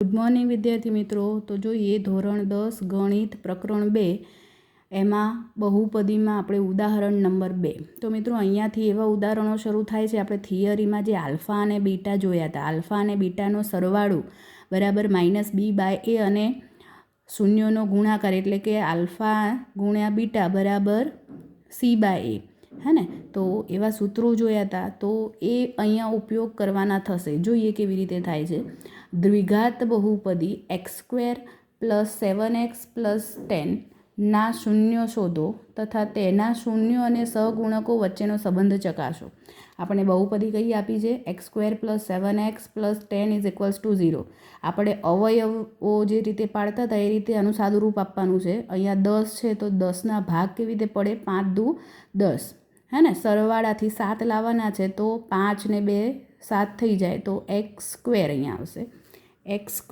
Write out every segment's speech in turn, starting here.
Good morning વિદ્યાર્થી મિત્રો. તો જોઈએ ધોરણ 10 ગણિત પ્રકરણ 2 એમાં બહુપદીમાં આપણે ઉદાહરણ નંબર 2. તો મિત્રો અહીંયાથી એવા ઉદાહરણો શરૂ થાય છે. આપણે થિયરીમાં જે આલ્ફા અને બીટા જોયા હતા, આલ્ફા અને બીટાનો સરવાળો બરાબર -b/a અને શૂન્યનો ગુણાકાર એટલે કે આલ્ફા ગુણ્યા બીટા બરાબર c/a, હે ને. તો એવા સૂત્રો જોયા હતા. તો એ અહીંયા ઉપયોગ કરવાના થશે. જોઈએ કેવી રીતે થાય છે. દ્વિઘાત બહુપદી x² + 7x + 10 ના શૂન્ય શોધો તથા તેના શૂન્ય અને સહગુણકો વચ્ચેનો સંબંધ ચકાસો. આપણે બહુપદી કઈ આપી છે? x² + 7x + 10 = 0. આપણે અવયવો જે રીતે પાડતા હતા એ રીતે આનું સાદુરૂપ આપવાનું છે. અહીંયા 10 છે તો 10ના ભાગ કેવી રીતે પડે? 5 દુ 10, હે ને. સરવાળાથી 7 લાવવાના છે તો 5 ને 2 7 થઈ જાય તો x² અહીંયા આવશે. x²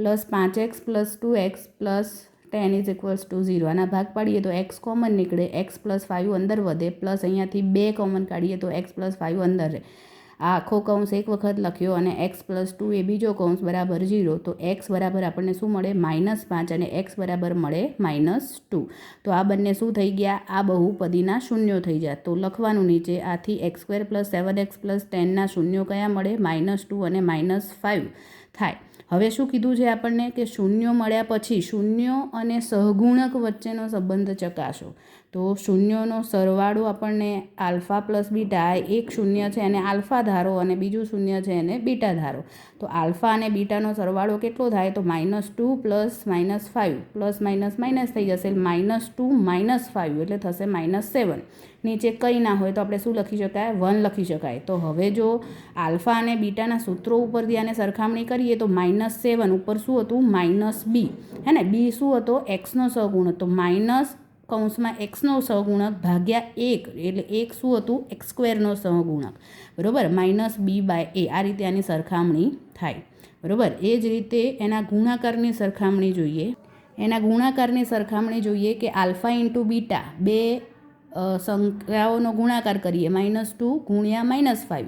+ 5x + 2x + 10 = 0. આના ભાગ પાડીએ તો x કોમન નીકળે, x + 5 અંદર વધે, પ્લસ અહીંયાથી 2 કોમન કાઢીએ તો x + 5 અંદર રહે. આ આખો કૌંસ એક વખત લખ્યો અને x + 2 એ બીજો કૌંસ બરાબર 0. તો x બરાબર આપણને શું મળે? -5 અને x બરાબર મળે -2. તો આ બંને શું થઈ ગયા? આ બહુપદીના શૂન્યો થઈ ગયા. તો લખવાનું નીચે આથી x² + 7x + 10 ના શૂન્યો કયા મળે? -2 અને -5 થાય. હવે શું કીધું છે આપણને કે શૂન્યો મળ્યા પછી શૂન્યો અને સહગુણક વચ્ચેનો સંબંધ ચકાસો. તો શૂન્યોનો સરવાળો આપણને આલ્ફા + બીટા, એક શૂન્ય છે એને આલ્ફા ધારો અને બીજું શૂન્ય છે એને બીટા ધારો. તો આલ્ફા અને બીટાનો સરવાળો કેટલો થાય? તો -2 + -5 પ્લસ માઇનસ થઈ જશે. -2 - 5 એટલે થશે -7. નીચે કંઈ ના હોય તો આપણે શું લખી શકાય? 1 લખી શકાય. તો હવે જો આલ્ફા અને બીટાના સૂત્રો ઉપરથી આને સરખામણી કરીએ તો -7 ઉપર શું હતું? -b, હે ને. b શું હતો? xનો સહગુણક. તો કૌંસમાં x નો સહગુણક ભાગ્યા 1 એટલે 1 શું હતું? x² નો સહગુણક, બરાબર. -b/a. આ રીતે આની સરખામણી થાય, બરાબર. એ જ રીતે એના ગુણાકારની સરખામણી જોઈએ. કે આલ્ફા × બીટા, બે સંખ્યાઓનો ગુણાકાર કરીએ. -2 ગુણ્યા -5,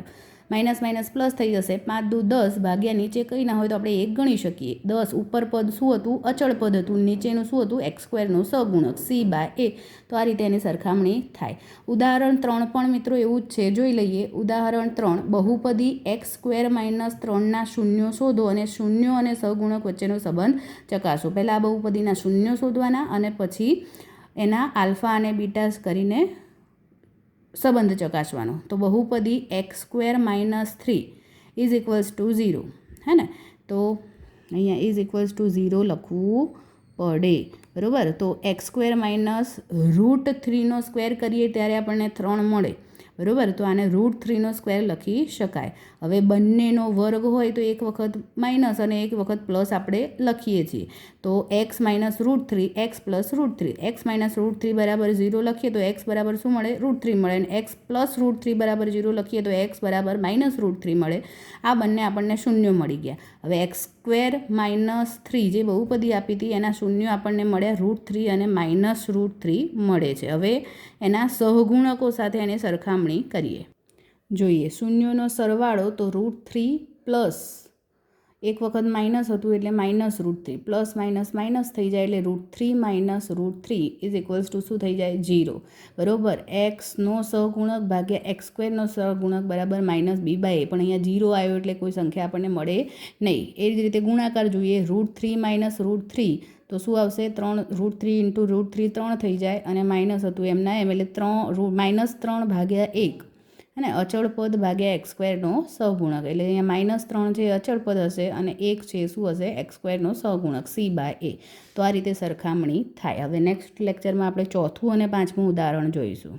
માઇનસ પ્લસ થઈ જશે. 5 દુ 10 ભાગ્યા નીચે કંઈ ના હોય તો આપણે 1 ગણી શકીએ. 10 ઉપર પદ શું હતું? અચળ પદ હતું. નીચેનું શું હતું? x² નો સહગુણક c/a. તો આ રીતે એની સરખામણી થાય. ઉદાહરણ 3 પણ મિત્રો એવું જ છે, જોઈ લઈએ. ઉદાહરણ 3, બહુપદી x² - 3 ના શૂન્યો શોધો અને શૂન્યો અને સહગુણક વચ્ચેનો સંબંધ ચકાસો. પહેલાં આ બહુપદીના શૂન્યો શોધવાના અને પછી એના આલ્ફા અને બીટા કરીને સંબંધ ચકાસવાનો. તો બહુપદી x² - 3 = 0, હે ને. તો અહીંયા =0 લખવું પડે, બરાબર. તો x² - √3² કરીએ ત્યારે આપણને 3 મળે, બરાબર. તો આને √3² લખી શકાય. હવે બંનેનો વર્ગ હોય તો એક વખત માઇનસ અને એક વખત પ્લસ આપણે લખીએ છીએ. તો x - √3 x + √3, x - √3 બરાબર 0 લખીએ તો x બરાબર શું મળે? √3 મળે. અને x + √3 બરાબર 0 લખીએ તો x બરાબર -√3 મળે. આ બંને આપણને શૂન્યો મળી ગયા. હવે x² - 3 જે બહુપદી આપી હતી એના શૂન્યો આપણને મળ્યા √3 અને -√3 મળે છે. હવે એના સહગુણકો સાથે એની સરખામણી કરીએ. જોઈએ શૂન્યોનો સરવાળો. તો √3 પ્લસ એક વખત માઇનસ હતું એટલે -√3 પ્લસ માઇનસ થઈ જાય એટલે √3 - √3 શું થઈ જાય? 0, બરાબર. x નો સહગુણક ભાગ્યા x² નો સહગુણક બરાબર -b/a. પણ અહીંયા 0 આવ્યો એટલે કોઈ સંખ્યા આપણને મળે નહીં. એ જ રીતે ગુણાકાર જોઈએ. √3 - √3 તો શું આવશે? √3 × √3 3 થઈ જાય અને માઇનસ હતું એમના એમ એટલે -3 ભાગ્યા 1, અને અચળ પદ ભાગ્યા x² નો સહગુણક. એટલે અહીંયા -3 છે અચળ પદ હશે અને 1 છે શું હશે? x² નો સહગુણક c/a. તો આ રીતે સરખામણી થાય. હવે નેક્સ્ટ લેક્ચરમાં આપણે ચોથું અને પાંચમું ઉદાહરણ જોઈશું.